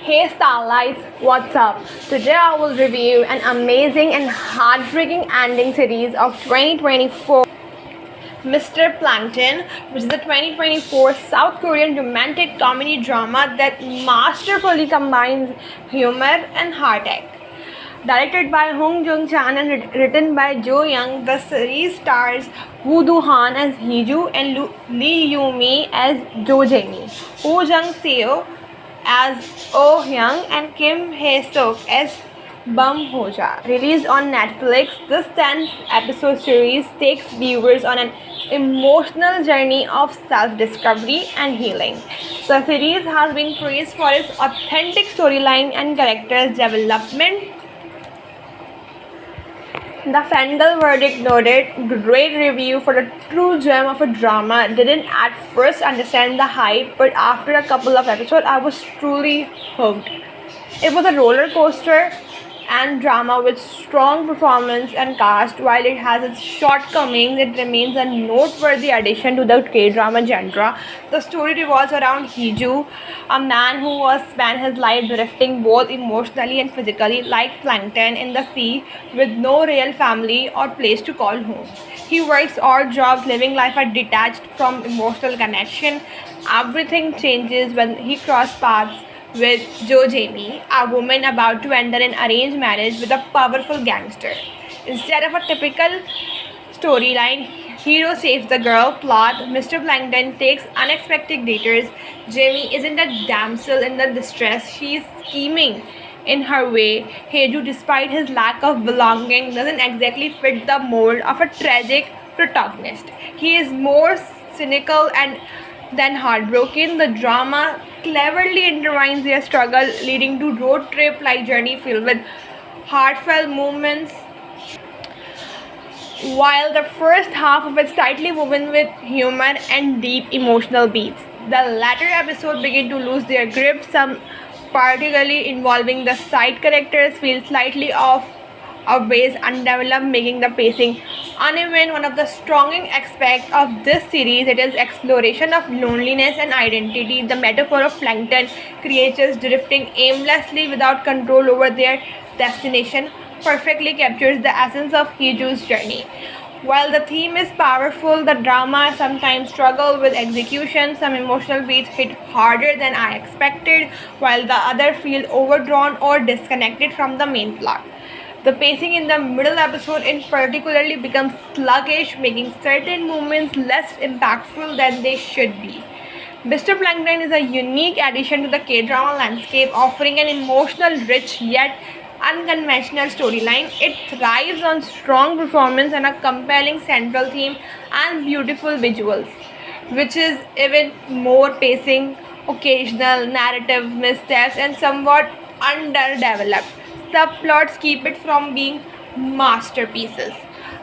Hey Starlights, what's up? Today I will review an amazing and heartbreaking ending series of 2024, Mr. Plankton, which is a 2024 South Korean romantic comedy drama that masterfully combines humor and heartache. Directed by Hong Jung-chan and written by Jo Young, the series stars Woo Do-han as Hee-ju and Lee Yoo-mi as Jo Jae-mi, Oh Jung-seo as Oh Hyung, and Kim Hae-suk as Bum Hoja. Released on Netflix, this 10-episode series takes viewers on an emotional journey of self-discovery and healing. The series has been praised for its authentic storyline and characters development. The Fandal verdict noted, "Great review for a true gem of a drama. Didn't at first understand the hype, but after a couple of episodes, I was truly hooked. It was a roller coaster and drama with strong performance and cast. While it has its shortcomings, it remains a noteworthy addition to the K-drama genre. The story revolves around Hee-ju, a man who was spent his life drifting both emotionally and physically like plankton in the sea with no real family or place to call home. He works odd jobs, living life are detached from emotional connection. Everything changes when he crosses paths with Jo Jae-mi, a woman about to enter an arranged marriage with a powerful gangster. Instead of a typical storyline, hero saves the girl plot, Mr. Plankton takes unexpected detours. Jamie isn't a damsel in the distress, she is scheming in her way. Hee-ju, despite his lack of belonging, doesn't exactly fit the mold of a tragic protagonist. He is more cynical and then heartbroken. The drama cleverly intertwines their struggle, leading to road trip-like journey filled with heartfelt moments. While the first half of it is tightly woven with humor and deep emotional beats, the latter episodes begin to lose their grip. Some, particularly involving the side characters, feel slightly off or base undeveloped, making the pacing uneven. One of the strongest aspects of this series it is exploration of loneliness and identity. The metaphor of plankton creatures drifting aimlessly without control over their destination perfectly captures the essence of Hee-ju's journey. While the theme is powerful, the drama sometimes struggles with execution. Some emotional beats hit harder than I expected, while the other feel overdrawn or disconnected from the main plot. The pacing in the middle episode in particularly becomes sluggish, making certain moments less impactful than they should be. Mr. Plankton is a unique addition to the K-drama landscape, offering an emotional, rich yet unconventional storyline. It thrives on strong performance and a compelling central theme and beautiful visuals, which is even more pacing, occasional narrative missteps, and somewhat underdeveloped subplots keep it from being masterpieces.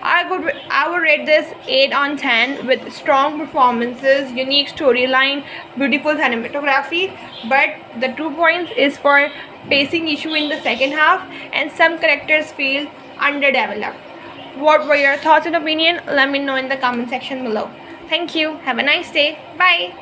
I would rate this 8 on 10 with strong performances, unique storyline, beautiful cinematography, but the 2 points is for pacing issue in the second half and some characters feel underdeveloped. What were your thoughts and opinion? Let me know in the comment section below. Thank you. Have a nice day. Bye.